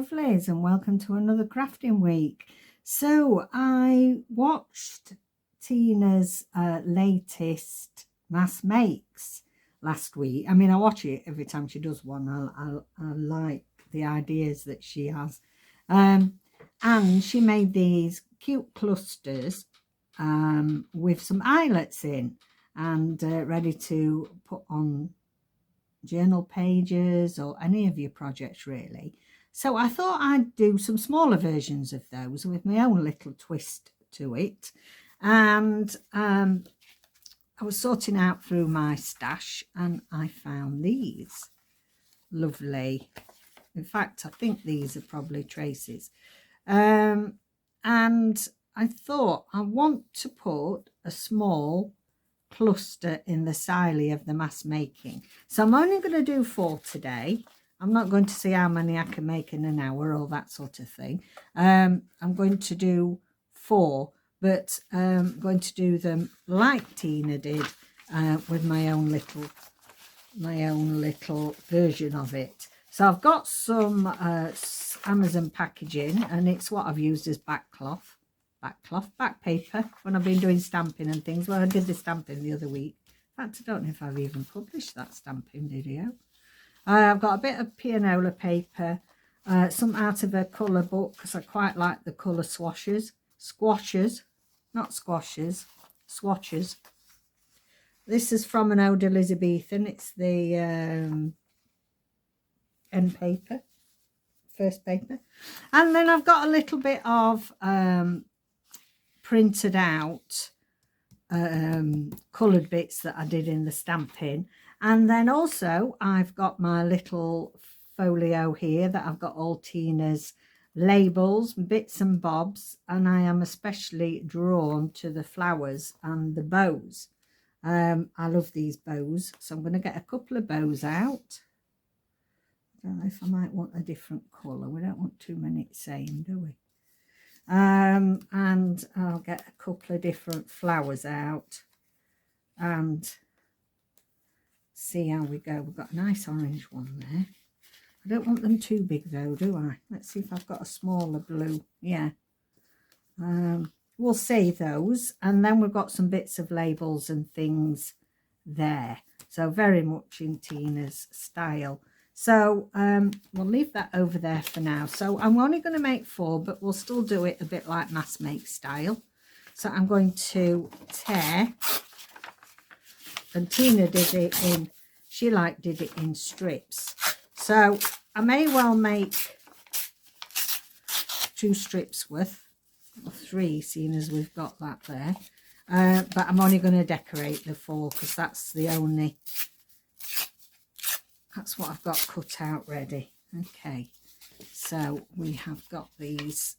lovelies, and welcome to another crafting week. So I watched Tina's latest mass makes last week. I mean, I watch it every time she does one. I like the ideas that she has. And she made these cute clusters with some eyelets in and ready to put on journal pages or any of your projects really. So I thought I'd do some smaller versions of those with my own little twist to it. And I was sorting out through my stash and I found these lovely. In fact, I think these are probably traces. And I thought I want to put a small cluster in the sily of the mass making. So I'm only going to do 4 today. I'm not going to see how many I can make in an hour or that sort of thing. I'm going to do 4, but I'm going to do them like Tina did with my own little version of it. So I've got some Amazon packaging, and it's what I've used as back paper when I've been doing stamping and things. Well, I did the stamping the other week. In fact, I don't know if I've even published that stamping video. I've got a bit of pianola paper, some out of a colour book because I quite like the colour swatches. Not squashes, swatches. This is from an old Elizabethan. It's the end paper, first paper. And then I've got a little bit of printed out coloured bits that I did in the stamping. And then also I've got my little folio here that I've got all Tina's labels, bits and bobs, and I am especially drawn to the flowers and the bows. I love these bows, so I'm going to get a couple of bows out. I don't know if I might want a different colour. We don't want too many the same, do we? And I'll get a couple of different flowers out and see how we go. We've got a nice orange one there. I don't want them too big though, do I? Let's see if I've got a smaller blue. Yeah. We'll see those. And then we've got some bits of labels and things there. So very much in Tina's style. So we'll leave that over there for now. So I'm only going to make 4, but we'll still do it a bit like mass make style. So I'm going to tear, and Tina did it in, she did it in strips. So I may well make 2 strips worth, or 3, seeing as we've got that there. But I'm only going to decorate the 4 because that's the only, that's what I've got cut out ready. Okay, so we have got these.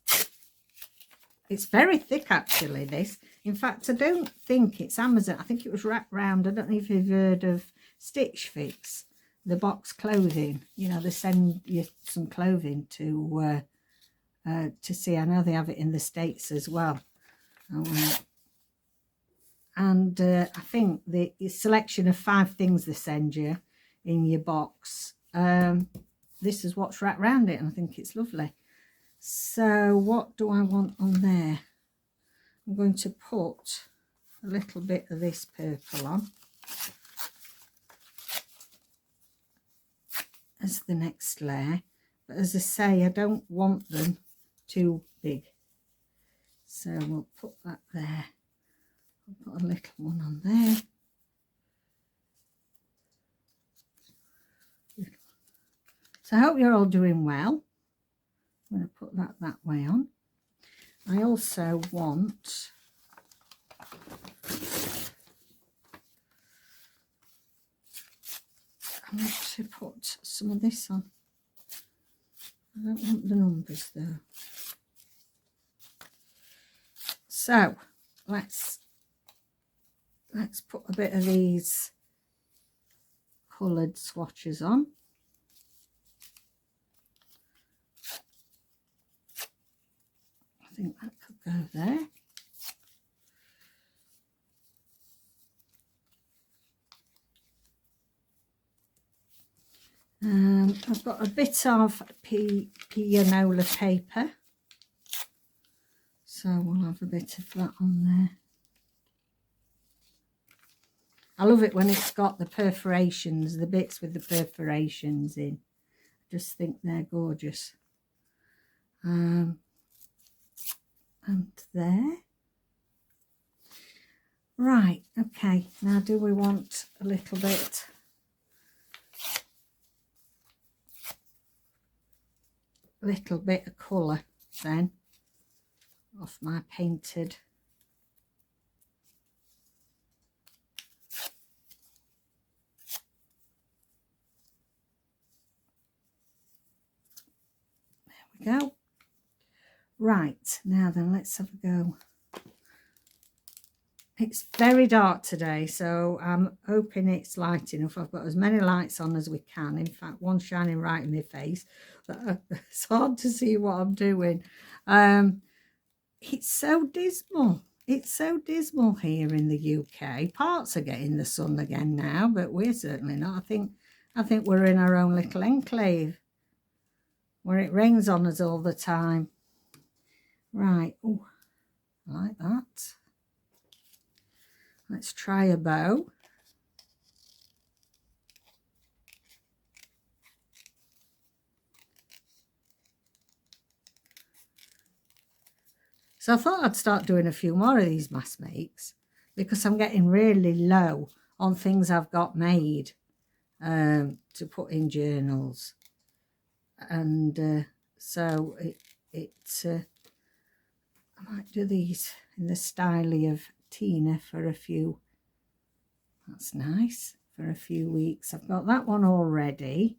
It's very thick actually, this. In fact, I don't think it's Amazon. I think it was wrapped round. I don't know if you've heard of Stitch Fix, the box clothing. You know, they send you some clothing to see. I know they have it in the States as well. And I think the selection of 5 things they send you in your box, this is what's wrapped around it, and I think it's lovely. So what do I want on there? I'm going to put a little bit of this purple on as the next layer, but as I say, I don't want them too big, so we'll put that there. I'll put a little one on there. So I hope you're all doing well. I'm going to put that way on. I also want to put some of this on. I don't want the numbers though. So let's put a bit of these coloured swatches on. I think that could go there. I've got a bit of pianola paper, so we'll have a bit of that on there. I love it when it's got the perforations, the bits with the perforations in. I just think they're gorgeous. And there. Right, okay, now do we want a little bit of colour then off my painted. There we go. Right, now then let's have a go. It's very dark today, so I'm hoping it's light enough. I've got as many lights on as we can. In fact, one's shining right in my face. It's hard to see what I'm doing. It's so dismal. It's so dismal here in the UK. Parts are getting the sun again now, but we're certainly not. I think we're in our own little enclave where it rains on us all the time. Right. Oh, I like that. Let's try a bow. So I thought I'd start doing a few more of these mask makes because I'm getting really low on things I've got made to put in journals. And so I might do these in the style of Tina for a few. That's nice, for a few weeks. I've got that one already.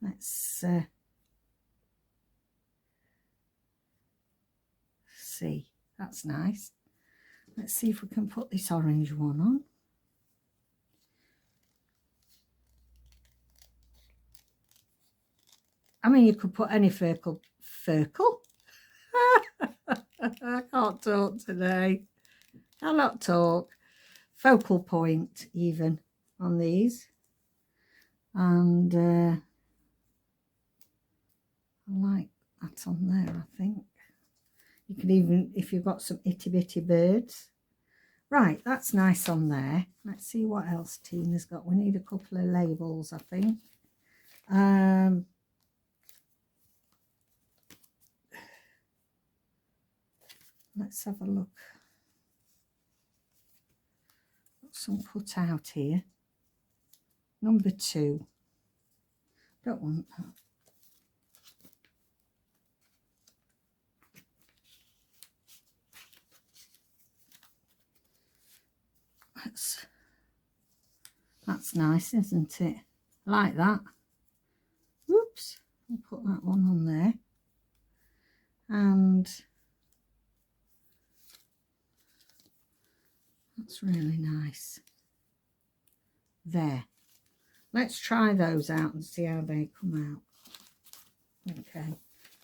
Let's see. That's nice. Let's see if we can put this orange one on. I mean, you could put any Ferkel. I can't talk today. I'll not talk. Focal point even on these. And I like that on there, I think. You can even, if you've got some itty bitty birds. Right, that's nice on there. Let's see what else Tina's got. We need a couple of labels, I think. Let's have a look. Got some cut out here. Number 2. Don't want that. That's nice, isn't it? I like that. Whoops. I'll put that one on there. And that's really nice. There. Let's try those out and see how they come out. Okay.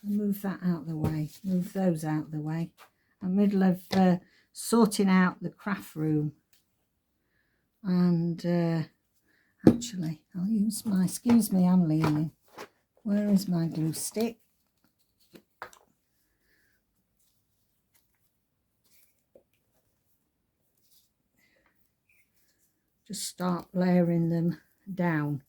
I'll move that out of the way. Move those out of the way. I'm in the middle of sorting out the craft room. And actually, I'll use my, excuse me, I'm leaning. Where is my glue stick? Just start layering them down.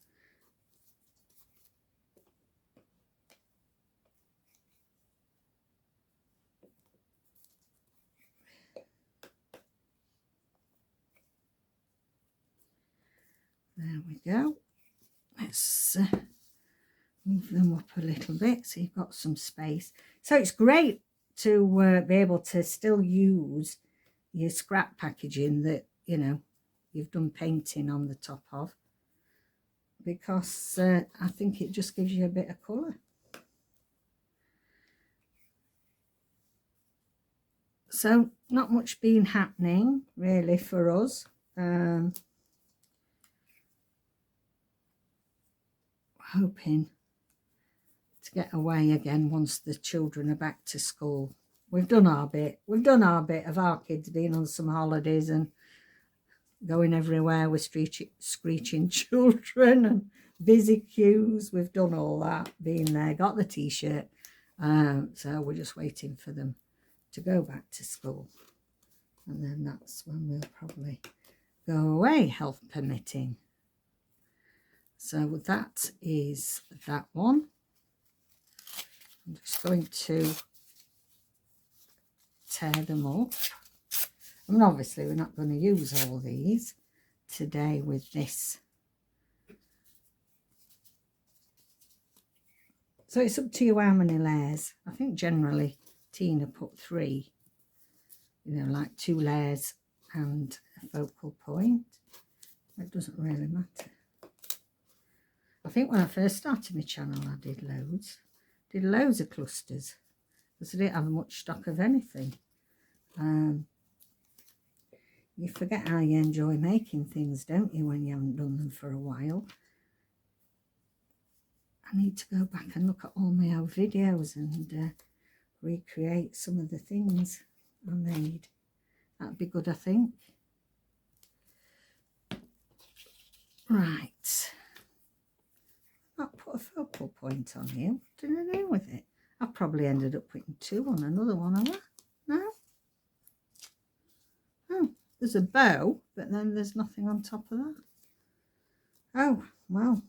There we go. Let's move them up a little bit so you've got some space. So it's great to be able to still use your scrap packaging that, you know, you've done painting on the top of, because I think it just gives you a bit of colour. So not much been happening really for us. Hoping to get away again once the children are back to school. We've done our bit. We've done our bit of our kids being on some holidays and going everywhere with screeching children and busy queues. We've done all that, been there, got the t-shirt. So we're just waiting for them to go back to school. And then that's when we'll probably go away, health permitting. So that is that one. I'm just going to tear them up. I mean, obviously we're not going to use all these today with this. So it's up to you how many layers. I think generally Tina put 3, you know, like 2 layers and a focal point. It doesn't really matter. I think when I first started my channel I did loads of clusters because I didn't have much stock of anything. You forget how you enjoy making things, don't you, when you haven't done them for a while. I need to go back and look at all my old videos and recreate some of the things I made. That'd be good, I think. Right. I'll put a focal point on here. What did I do with it? I've probably ended up putting 2 on another one, have I? No? Oh, there's a bow, but then there's nothing on top of that. Oh, well.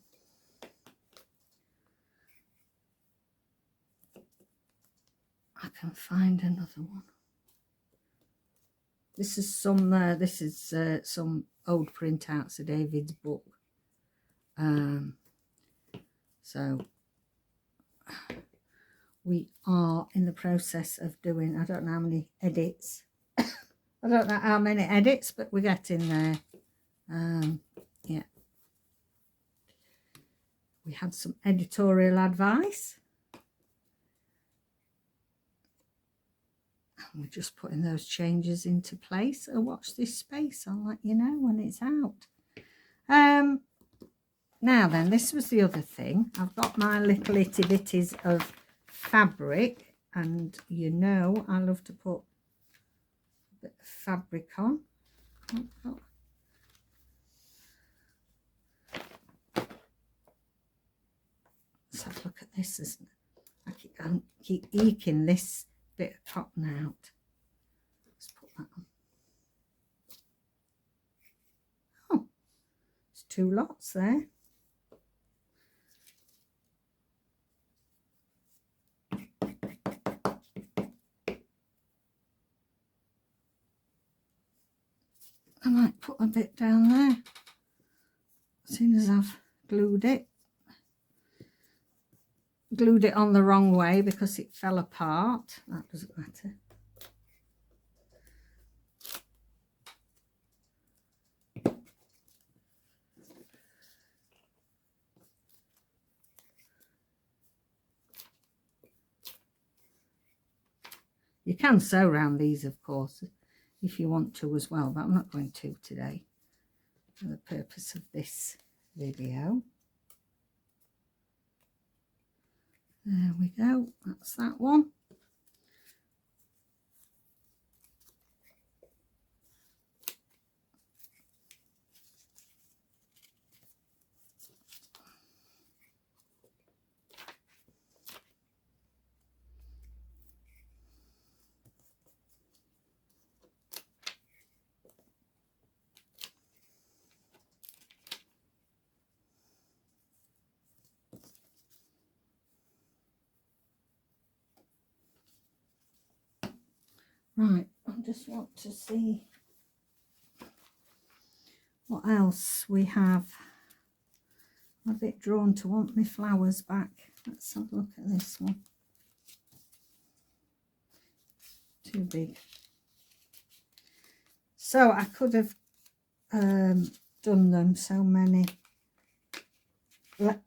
I can find another one. This is some old printouts of David's book. So we are in the process of doing, I don't know how many edits. I don't know how many edits, but we're getting there. Yeah. We had some editorial advice. And we're just putting those changes into place. So watch this space. I'll let you know when it's out. Now then, this was the other thing. I've got my little itty bitties of fabric, and you know I love to put a bit of fabric on. Let's have a look at this, isn't it? I keep eking this bit of cotton out. Let's put that on. Oh, there's 2 lots there. I might put a bit down there as soon as I've glued it. Glued it on the wrong way because it fell apart. That doesn't matter. You can sew around these, of course, if you want to as well, but I'm not going to today for the purpose of this video. There we go, that's that one. Right, I just want to see what else we have. I'm a bit drawn to want my flowers back. Let's have a look at this one. Too big. So I could have done them so many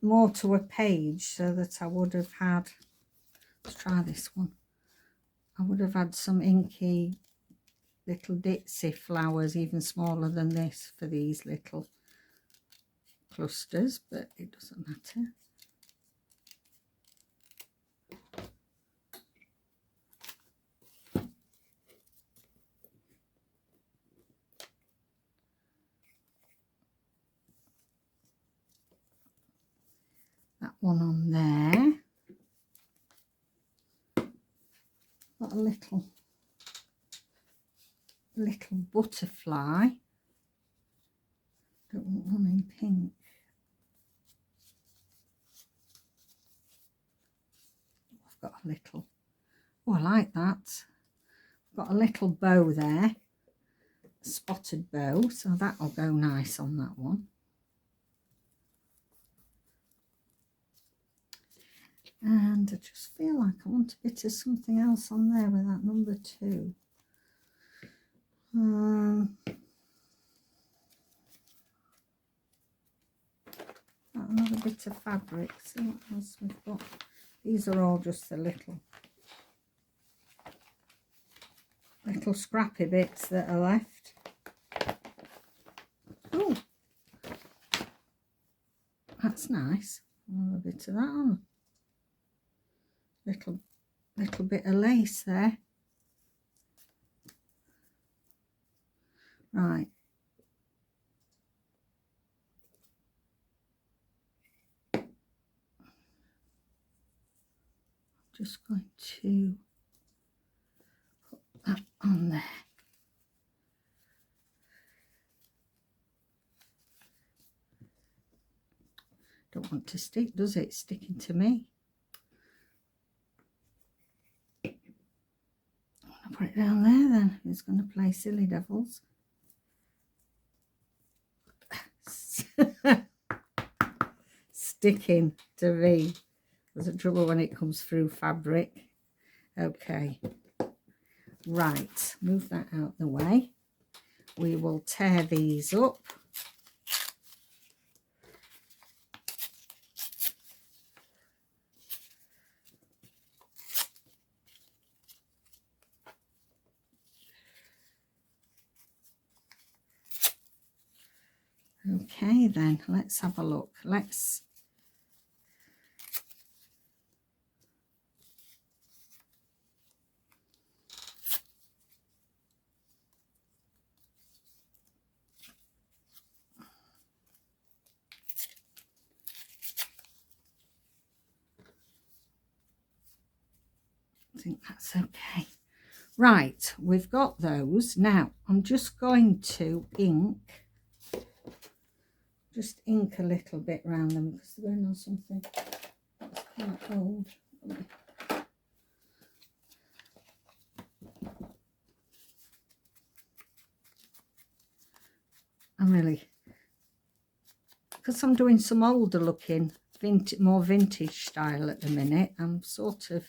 more to a page so that I would have had, let's try this one. I would have had some inky little ditzy flowers, even smaller than this, for these little clusters, but it doesn't matter. one on there. Got a little butterfly. Don't want one in pink. I've got a little, oh, I like that. I've got a little bow there, a spotted bow, so that'll go nice on that one. And I just feel like I want a bit of something else on there with that number 2. Another bit of fabric. See what else we've got. These are all just the little scrappy bits that are left. Oh, that's nice. Another bit of that on. Little bit of lace there. Right. Just going to put that on there. Don't want to stick, does it? It's sticking to me. I'll put it down there then. It's going to play silly devils. Sticking to me. There's a trouble when it comes through fabric. Okay. Right. Move that out the way. We will tear these up. Okay, then let's have a look. I think that's okay. Right, we've got those. Now, I'm just going to ink a little bit around them because they're going on something that's quite old. I'm really, because I'm doing some older looking, more vintage style at the minute, I'm sort of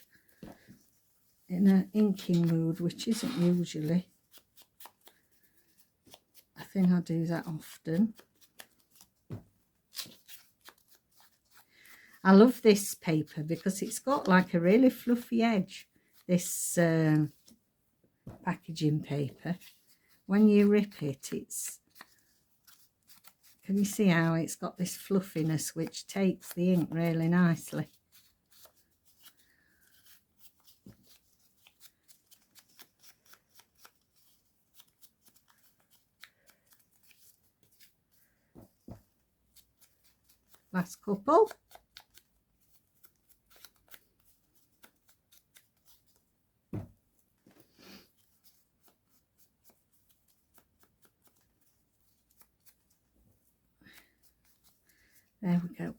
in an inking mood, which isn't usually a thing I do that often. I love this paper because it's got like a really fluffy edge, this packaging paper. When you rip it, can you see how it's got this fluffiness which takes the ink really nicely? Last couple. There we go.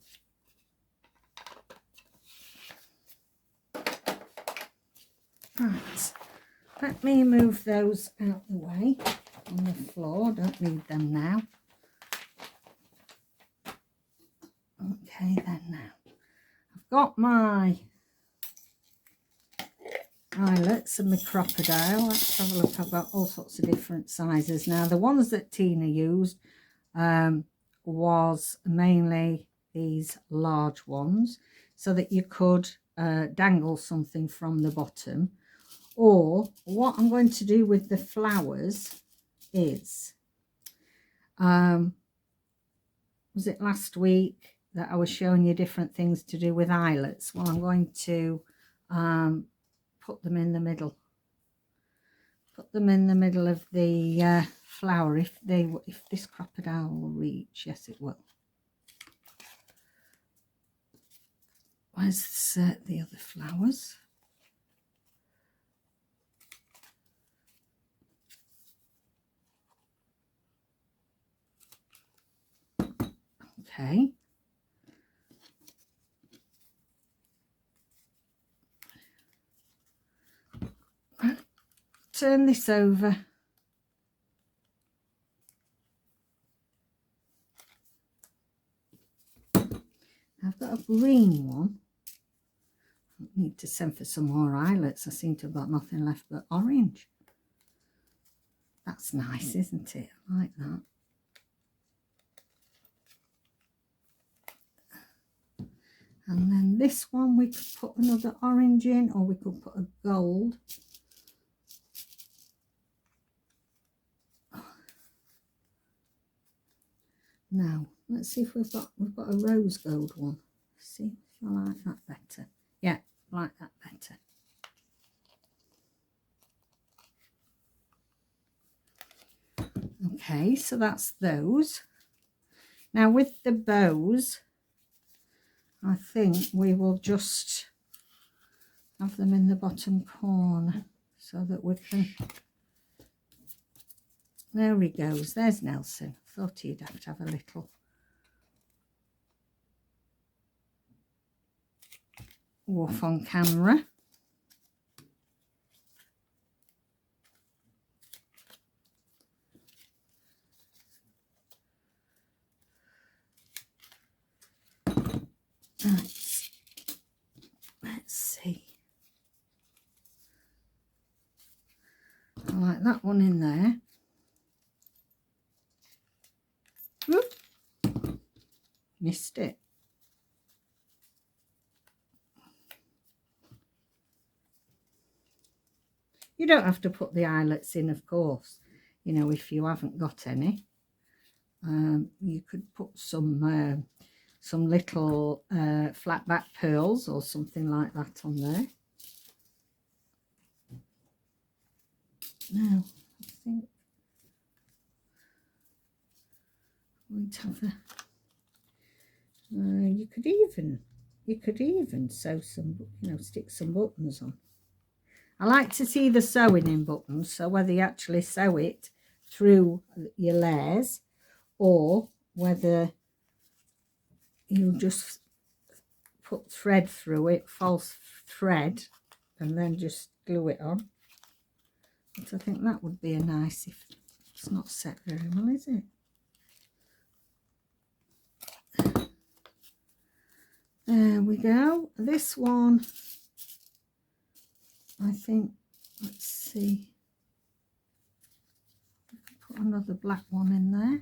Right, let me move those out the way on the floor. Don't need them now. Okay, then now. I've got my eyelets and my crocodile. Let's have a look. I've got all sorts of different sizes. Now, the ones that Tina used was mainly these large ones so that you could dangle something from the bottom. Or what I'm going to do with the flowers is, was it last week that I was showing you different things to do with eyelets? Well, I'm going to put them in the middle. Put them in the middle of the flower if this crocodile will reach. Yes, it will. Where's the other flowers? Okay. Turn this over. I've got a green one. I need to send for some more eyelets. I seem to have got nothing left but orange. That's nice, isn't it? I like that. And then this one we could put another orange in, or we could put a gold. Now let's see if we've got a rose gold one. See if I like that better. Yeah, I like that better. Okay, so that's those. Now with the bows, I think we will just have them in the bottom corner so that we can... There he goes. There's Nelson. Thought he'd have to have a little woof on camera. Right. Let's see. I like that one in there. Whoop. Missed it. You don't have to put the eyelets in, of course, you know, if you haven't got any. You could put some little flat back pearls or something like that on there. Now, I think I'm going to have a... you could even sew some, you know, stick some buttons on. I like to see the sewing in buttons, so whether you actually sew it through your layers or whether you just put thread through it, false thread, and then just glue it on. But I think that would be a nice, if it's not set very well, is it? There we go. This one, I think, let's see, put another black one in there.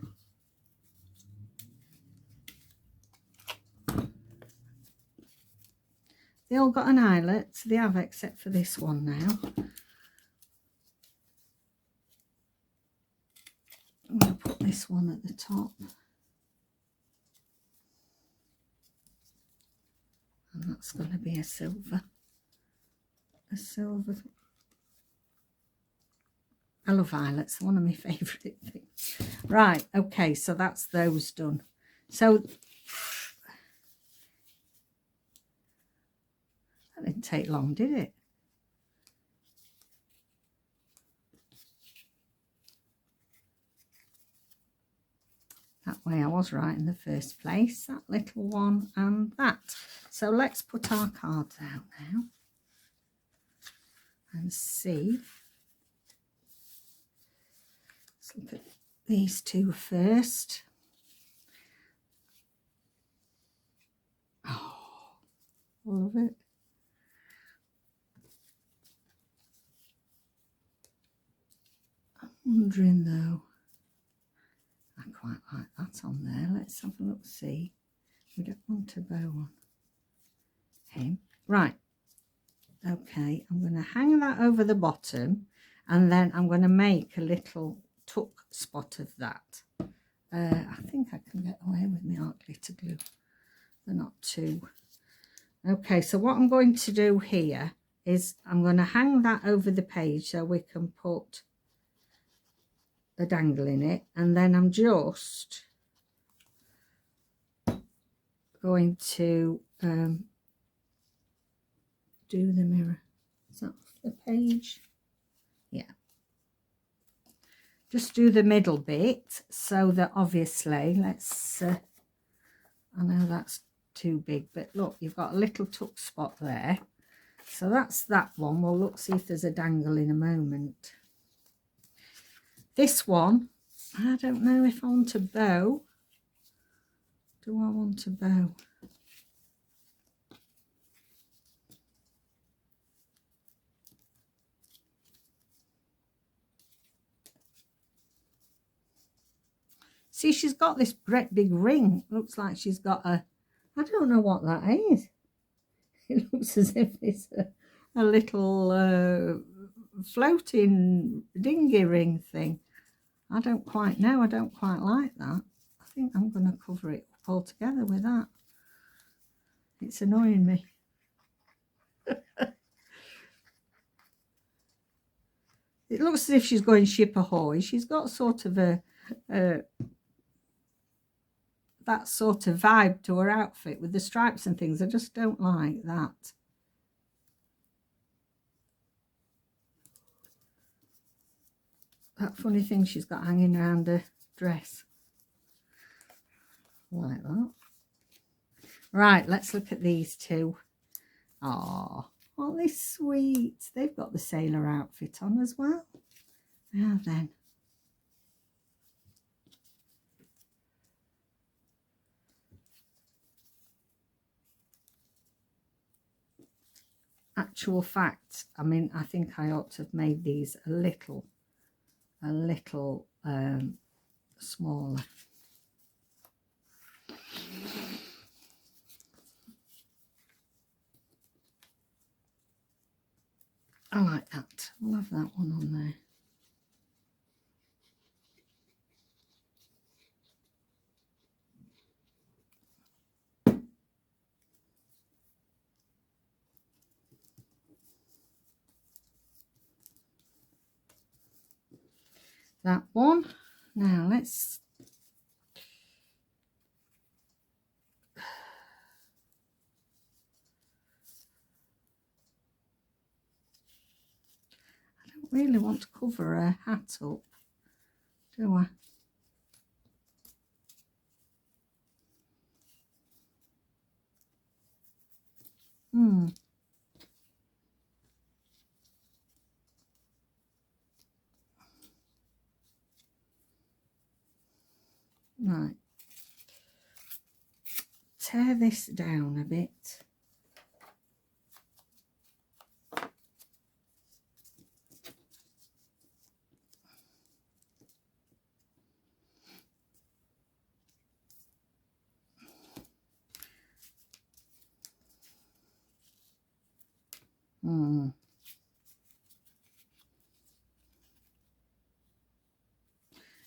They all got an eyelet, so they have, except for this one now. I'm going to put this one at the top. And that's going to be a silver. A silver. I love violets, one of my favourite things. Right, okay, so that's those done. So that didn't take long, did it? That way I was right in the first place, that little one and that. So let's put our cards out now and see. Let's look at these two first. Oh, love it. I'm wondering though, I quite like that on there. Let's have a look, see. We don't want a bow on him. Right. Okay, I'm going to hang that over the bottom, and then I'm going to make a little tuck spot of that. I think I can get away with my art glitter glue. They're not too... Okay, so what I'm going to do here is I'm going to hang that over the page so we can put a dangle in it, and then I'm just going to do the mirror. Is that the page? Yeah. Just do the middle bit so that obviously, let's, I know that's too big, but look, you've got a little tuck spot there. So that's that one. We'll look, see if there's a dangle in a moment. This one, I don't know if I want a bow. Do I want a bow? See, she's got this great big ring. Looks like she's got a, I don't know what that is. It looks as if it's a little floating dinghy ring thing. I don't quite know. I don't quite like that. I think I'm going to cover it up altogether with that. It's annoying me. It looks as if she's going ship ahoy. She's got sort of a that sort of vibe to her outfit with the stripes and things. I just don't like that. That funny thing she's got hanging around her dress. Like that. Right, let's look at these two. Oh, aren't they sweet? They've got the sailor outfit on as well. Now then. Actual fact, I mean, I think I ought to have made these a little smaller. I like that. We'll have that one on there. That one. Now let's I don't really want to cover her hat up, do I? Right. Tear this down a bit.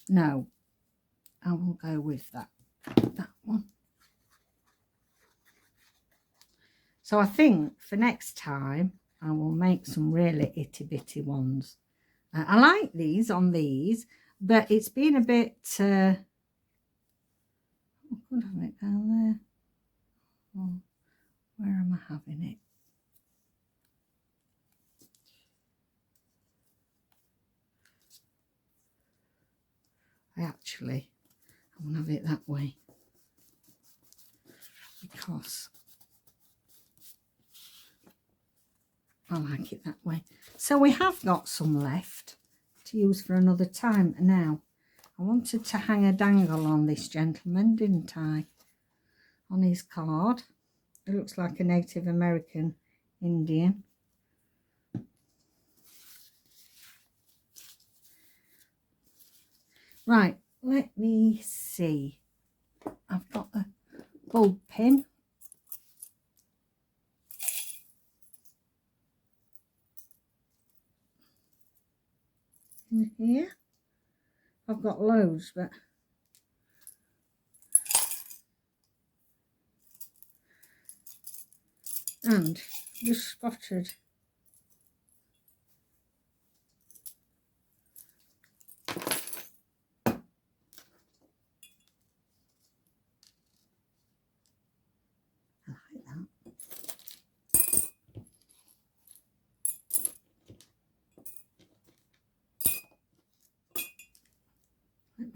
No, I will go with that one. So I think for next time I will make some really itty bitty ones. I like these on these, but it's been a bit I could have it down there. Oh, where am I having it? I want to have it that way because I like it that way. So we have got some left to use for another time. Now, I wanted to hang a dangle on this gentleman, didn't I? On his card. It looks like a Native American Indian. Right, let me see. I've got a bulb pin. In here. I've got loads, but and just spotted I like that.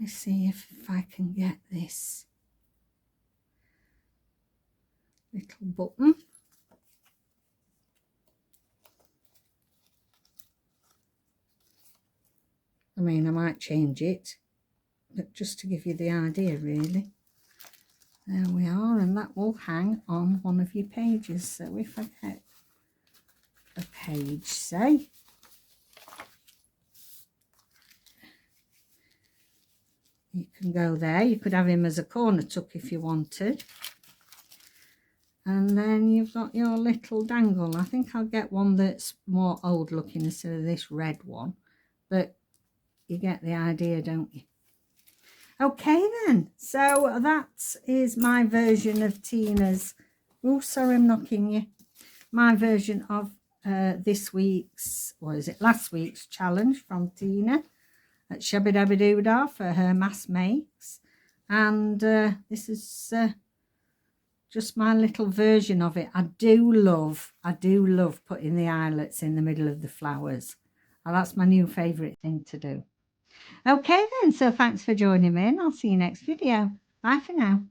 me see if I can get this little button. I mean, I might change it, but just to give you the idea, really. There we are, and that will hang on one of your pages. So if I get a page, say, you can go there. You could have him as a corner tuck if you wanted. And then you've got your little dangle. I think I'll get one that's more old looking instead of this red one. But you get the idea, don't you? Okay then, so that is my version of Tina's, oh sorry I'm knocking you, my version of this week's, or is it last week's challenge from Tina at Shabba Dabba Doo Dah for her mass makes. And this is just my little version of it. I do love putting the eyelets in the middle of the flowers. And that's my new favourite thing to do. Okay then, so thanks for joining me, and I'll see you next video. Bye for now.